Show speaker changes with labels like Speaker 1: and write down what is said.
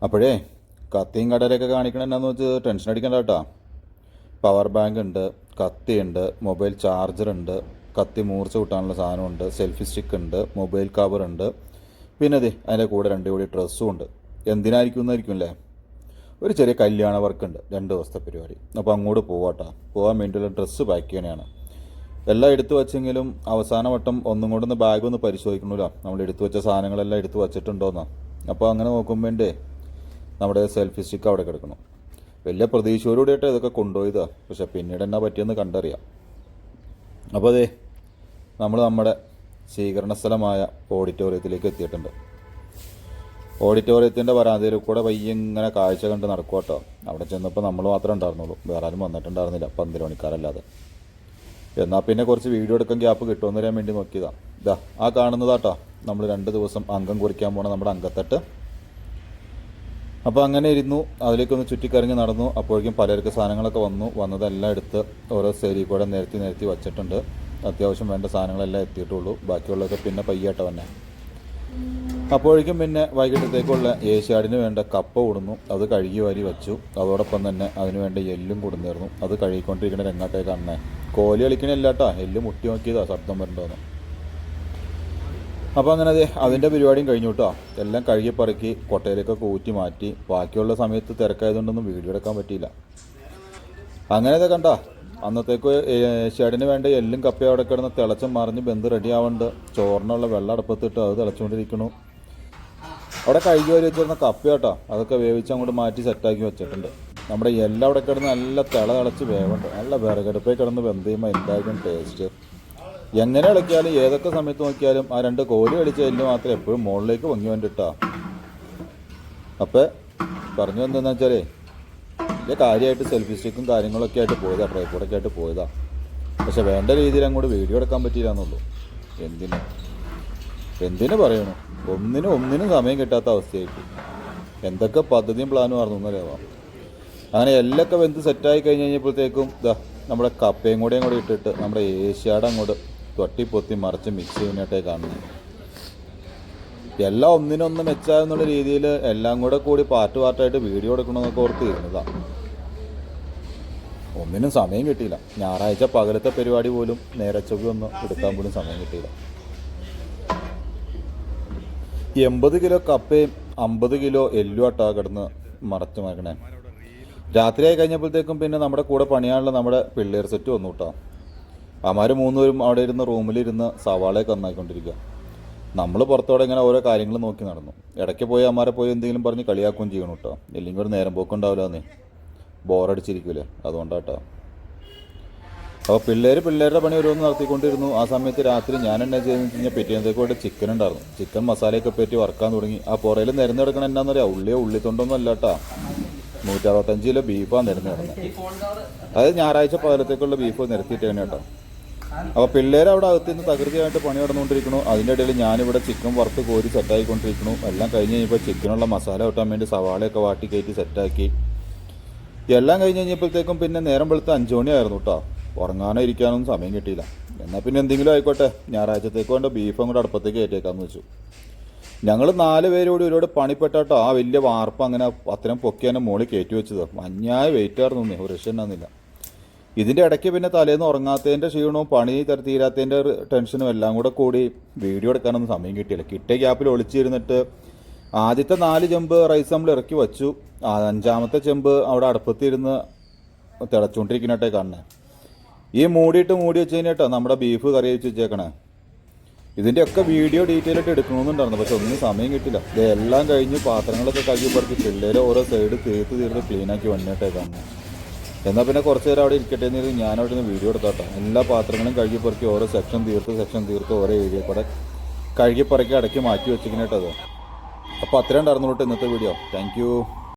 Speaker 1: അപ്പോഴേ കത്തിയും കടലൊക്കെ കാണിക്കണം എന്നാന്ന് വെച്ച് ടെൻഷൻ അടിക്കണ്ട കേട്ടോ. പവർ ബാങ്ക് ഉണ്ട്, കത്തിയുണ്ട്, മൊബൈൽ ചാർജറുണ്ട്, കത്തി മൂർച്ച കൂട്ടാനുള്ള സാധനമുണ്ട്, സെൽഫി സ്റ്റിക്ക് ഉണ്ട്, മൊബൈൽ കവറുണ്ട്, പിന്നെ അതെ അതിൻ്റെ കൂടെ 2 ജോഡി ഡ്രസ്സും ഉണ്ട്. എന്തിനായിരിക്കും അല്ലേ? ഒരു ചെറിയ കല്യാണ വർക്കുണ്ട്, 2 ദിവസത്തെ പരിപാടി. അപ്പോൾ അങ്ങോട്ട് പോവാട്ടോ. പോകാൻ വേണ്ടിയുള്ള ഡ്രസ്സ് പാക്ക് ചെയ്യണതാണ്. എല്ലാം എടുത്തു വച്ചെങ്കിലും അവസാന വട്ടം ഒന്നും കൊണ്ടൊന്ന് ബാഗ് ഒന്ന് പരിശോധിക്കണമല്ലോ, നമ്മൾ എടുത്തു വെച്ച സാധനങ്ങളെല്ലാം എടുത്തു വച്ചിട്ടുണ്ടോയെന്നാ. അപ്പോൾ അങ്ങനെ നോക്കുമ്പോഴേ നമ്മുടെ സെൽഫി സ്റ്റിക്ക് അവിടെ കിടക്കണം. വലിയ പ്രതീക്ഷയോടുകൂടിയിട്ട് ഇതൊക്കെ കൊണ്ടുപോയതാണ്, പക്ഷെ പിന്നീട് എന്നാ പറ്റിയെന്ന് കണ്ടറിയാം. അപ്പോൾ അതെ നമ്മൾ നമ്മുടെ സ്വീകരണ സ്ഥലമായ ഓഡിറ്റോറിയത്തിലേക്ക് എത്തിയിട്ടുണ്ട്. ഓഡിറ്റോറിയത്തിൻ്റെ വരാന്തയിൽ കൂടെ ഇങ്ങനെ കാഴ്ച കണ്ട് നടക്കും കേട്ടോ. അവിടെ ചെന്നപ്പോൾ നമ്മൾ മാത്രമേ ഉണ്ടായിരുന്നുള്ളൂ, വേറെ ആരും വന്നിട്ടുണ്ടായിരുന്നില്ല 12 മണിക്കാരല്ലാതെ. എന്നാൽ പിന്നെ കുറച്ച് വീഡിയോ എടുക്കാൻ ഗ്യാപ്പ് കിട്ടുമെന്ന് അറിയാൻ വേണ്ടി നോക്കിയതാണ്. ഇതാ ആ കാണുന്നതാട്ടോ നമ്മൾ 2 ദിവസം അംഗം കുറിക്കാൻ പോണ നമ്മുടെ അങ്കത്തട്ട്. അപ്പോൾ അങ്ങനെ ഇരുന്നു, അതിലേക്കൊന്ന് ചുറ്റിക്കറങ്ങി നടന്നു. അപ്പോഴേക്കും പലർക്ക് സാധനങ്ങളൊക്കെ വന്നതെല്ലാം എടുത്ത് ഓരോ സൈഡിൽ കൂടെ നിരത്തി വച്ചിട്ടുണ്ട്. അത്യാവശ്യം വേണ്ട സാധനങ്ങളെല്ലാം എത്തിയിട്ടുള്ളൂ, ബാക്കിയുള്ളതൊക്കെ പിന്നെ പയ്യാട്ട തന്നെ. അപ്പോഴേക്കും പിന്നെ വൈകിട്ടത്തേക്കുള്ള ഏഷ്യാഡിന് വേണ്ട കപ്പ കൊടുന്നു, അത് കഴുകി വാരി വെച്ചു. അതോടൊപ്പം തന്നെ അതിന് വേണ്ട എല്ലും കൊടുന്നിരുന്നു, അത് കഴുകിക്കൊണ്ടിരിക്കുന്ന രംഗത്തേക്ക് കാണണേ. കോലി കളിക്കണില്ലാട്ടാ, എല്ല് മുട്ടി നോക്കിയതാ ശബ്ദം വരണ്ടോന്ന്. അപ്പോൾ അങ്ങനെ അതിൻ്റെ പരിപാടിയും കഴിഞ്ഞു കേട്ടോ. എല്ലാം കഴുകി പറക്കി കൊട്ടയിലേക്കൊക്കെ ഊറ്റി മാറ്റി. ബാക്കിയുള്ള സമയത്ത് തിരക്കായതുകൊണ്ടൊന്നും വീഡിയോ എടുക്കാൻ പറ്റിയില്ല. അങ്ങനെയൊക്കെ കണ്ട അന്നത്തേക്ക് ഏഷ്യാഡിന് വേണ്ട എല്ലും കപ്പയും അവിടെ കിടന്ന് തിളച്ചും മറിഞ്ഞ് ബന്ധ് റെഡി ആവേണ്ട. ചോറിനുള്ള വെള്ളം അടുപ്പത്തിട്ട് അത് തിളച്ചുകൊണ്ടിരിക്കണു. അവിടെ കഴുകി വരി വെച്ചിരുന്ന കപ്പ കേട്ടോ, അതൊക്കെ വേവിച്ച് അങ്ങോട്ട് മാറ്റി സെറ്റാക്കി വെച്ചിട്ടുണ്ട്. നമ്മുടെ എല്ലാം അവിടെ കിടന്ന് നല്ല തിളച്ച് വേവുണ്ട്. നല്ല വിറകടുപ്പേ കിടന്ന് വെന്ത് ചെയ്യുമ്പോൾ എന്തായാലും ടേസ്റ്റ്. എങ്ങനെ ഇളക്കിയാലും ഏതൊക്കെ സമയത്ത് നോക്കിയാലും ആ 2 കോലി കളിച്ച എല്ല് മാത്രമേ എപ്പോഴും മുകളിലേക്ക് പൊങ്ങി വേണ്ടിട്ടാ. അപ്പം പറഞ്ഞു എന്താണെന്ന് വെച്ചാലേ വലിയ കാര്യമായിട്ട് സെൽഫി സ്റ്റിക്കും കാര്യങ്ങളൊക്കെ ആയിട്ട് പോയതാ, ട്രൈപോഡൊക്കെ ആയിട്ട് പോയതാ. പക്ഷെ വേണ്ട രീതിയിൽ അങ്ങോട്ട് വീഡിയോ എടുക്കാൻ പറ്റിയില്ല എന്നുള്ളൂ. എന്തിനു പറയണു, ഒന്നിനും സമയം കിട്ടാത്ത അവസ്ഥയായിട്ട്. എന്തൊക്കെ പദ്ധതിയും പ്ലാനും അറിഞ്ഞാലാവാം. അങ്ങനെ എല്ലൊക്കെ വെന്ത് സെറ്റായി കഴിഞ്ഞപ്പോഴത്തേക്കും ഇതാ നമ്മുടെ കപ്പയും കൂടെയും കൂടി ഇട്ടിട്ട് നമ്മുടെ ഏഷ്യാഡ് അങ്ങോട്ട് തൊട്ടിപ്പൊത്തി മറിച്ച് മിക്സ് ചെയ്യുന്നതായിട്ടേ കാണുന്നത്. എല്ലാം ഒന്നിനൊന്ന് മെച്ചാന്നുള്ള രീതിയിൽ എല്ലാം കൂടി പാർട്ടായിട്ട് വീഡിയോ എടുക്കണമെന്നൊക്കെ ഓർത്തിരുന്നതാണ്. ഒന്നിനും സമയം കിട്ടിയില്ല. ഞായറാഴ്ച പകലത്തെ പരിപാടി പോലും നേരച്ചൊക്കെ എടുക്കാൻ പോലും സമയം കിട്ടിയില്ല. 80 കിലോ കപ്പയും 50 കിലോ എല്ലും ആട്ടാ കിടന്ന് മറച്ചു മറക്കണേ. രാത്രിയായി കഴിഞ്ഞപ്പോഴത്തേക്കും പിന്നെ നമ്മുടെ കൂടെ പണിയാനുള്ള നമ്മുടെ പിള്ളേർ സെറ്റ് വന്നു കേട്ടോ. അമാർ 3 പേരും അവിടെ ഇരുന്ന് റൂമിലിരുന്ന് സവാളയൊക്കെ നന്നായിക്കൊണ്ടിരിക്കുക. നമ്മൾ പുറത്തോടെ ഇങ്ങനെ ഓരോ കാര്യങ്ങൾ നോക്കി നടന്നു. ഇടയ്ക്ക് പോയി അമാരെ പോയി എന്തെങ്കിലും പറഞ്ഞ് കളിയാക്കുകയും ചെയ്യണം കേട്ടോ. ഇല്ലെങ്കിൽ ഒരു നേരം പോക്കുണ്ടാവില്ലെന്നേ, ബോറടിച്ചിരിക്കൂലേ, അതുകൊണ്ടാട്ടോ. അപ്പോൾ പിള്ളേരുടെ പണി ഓരോന്ന് നടത്തിക്കൊണ്ടിരുന്നു. ആ സമയത്ത് രാത്രി ഞാൻ എന്നാ ചെയ്തെന്ന് വെച്ച് കഴിഞ്ഞാൽ പിറ്റേന്നത്തേക്ക് ചിക്കൻ ഉണ്ടായിരുന്നു. ചിക്കൻ മസാലയൊക്കെ പറ്റി വറക്കാൻ തുടങ്ങി. ആ പുറയിൽ നിരന്നെടുക്കണം എന്നാന്ന് പറയാം, ഉള്ളിത്തൊണ്ടൊന്നും അല്ല കേട്ടോ. 165 കിലോ ബീഫാണ് നിരന്നിടുന്നത്. അതായത് ഞായറാഴ്ച പകലത്തേക്കുള്ള ബീഫ് നിരത്തിയിട്ടാണ് കേട്ടോ. അപ്പോൾ പിള്ളേർ അവിടെ അകത്തുനിന്ന് തകൃതിയായിട്ട് പണി നടന്നുകൊണ്ടിരിക്കുന്നു. അതിൻ്റെ ഇടയിൽ ഞാനിവിടെ ചിക്കൻ വറുത്ത് കോരി സെറ്റായിക്കൊണ്ടിരിക്കുന്നു. എല്ലാം കഴിഞ്ഞ് കഴിഞ്ഞപ്പോൾ ചിക്കനുള്ള മസാല കിട്ടാൻ വേണ്ടി സവാളയൊക്കെ വാട്ടി കയറ്റി സെറ്റാക്കി. എല്ലാം കഴിഞ്ഞ് കഴിഞ്ഞപ്പോഴത്തേക്കും പിന്നെ നേരം വെളുത്ത് 5 മണിയായിരുന്നു കേട്ടോ. ഉറങ്ങാനോ ഇരിക്കാനൊന്നും സമയം കിട്ടിയില്ല. എന്നാൽ പിന്നെ എന്തെങ്കിലും ആയിക്കോട്ടെ, ഞായറാഴ്ചത്തേക്ക് വേണ്ട ബീഫും കൂടെ അടുപ്പത്തേക്ക് കയറ്റിയേക്കാന്ന് വെച്ചു. ഞങ്ങൾ 4 പേരോട് ഒരുപാട് പണിപ്പെട്ടോ. ആ വലിയ വാർപ്പ് അങ്ങനെ അത്രയും പൊക്കി തന്നെ മുകളിൽ കയറ്റി വെച്ചത്. മഞ്ഞായ വെയിറ്റ് ആയിരുന്നു, ഒരു രക്ഷയുണ്ടാകുന്നില്ല. ഇതിൻ്റെ ഇടയ്ക്ക് പിന്നെ തലേന്ന് ഉറങ്ങാത്തതിൻ്റെ ക്ഷീണവും പണി തീരാത്തതിൻ്റെ ടെൻഷനും എല്ലാം കൂടി വീഡിയോ എടുക്കാനൊന്നും സമയം കിട്ടിയില്ല. കിട്ടിയ ഗ്യാപ്പിൽ ഒളിച്ചിരുന്നിട്ട് ആദ്യത്തെ 4 ചെമ്പ് റൈസ് നമ്മൾ ഇറക്കി വച്ചു. 5ാമത്തെ ചെമ്പ് അവിടെ അടുപ്പത്തിരുന്ന് തിളച്ചുകൊണ്ടിരിക്കുന്നതായിട്ടേ കാണണേ. ഈ മൂടി വെച്ച് കഴിഞ്ഞിട്ടോ നമ്മുടെ ബീഫ് കറി വെച്ച് വെച്ചേക്കണേ. ഇതിൻ്റെയൊക്കെ വീഡിയോ ഡീറ്റെയിൽ ആയിട്ട് എടുക്കണമെന്നുണ്ടായിരുന്നു, പക്ഷെ ഒന്നും സമയം കിട്ടില്ല. ഇതെല്ലാം കഴിഞ്ഞ് പാത്രങ്ങളൊക്കെ കഴുകി പറക്കി പിള്ളേരെ ഓരോ സൈഡ് തീർത്ത് ക്ലീനാക്കി വന്നിട്ടേ കാണുന്നത്. എന്നാൽ പിന്നെ കുറച്ച് നേരം അവിടെ ഇരിക്കട്ടെ എന്ന് ഞാനവിടെ നിന്ന് വീഡിയോ എടുത്താട്ടോ. എല്ലാ പാത്രങ്ങളും കഴുകി പറക്കി ഓരോ സെക്ഷൻ തീർത്ത് ഓരോ ഏരിയ കൂടെ കഴുകി പറക്കി അടക്കി മാറ്റി വെച്ചിരിക്കണേട്ടത്. അപ്പോൾ അത്രയും ഉണ്ടായിരുന്നുള്ളൂ ഇന്നത്തെ വീഡിയോ. Thank you.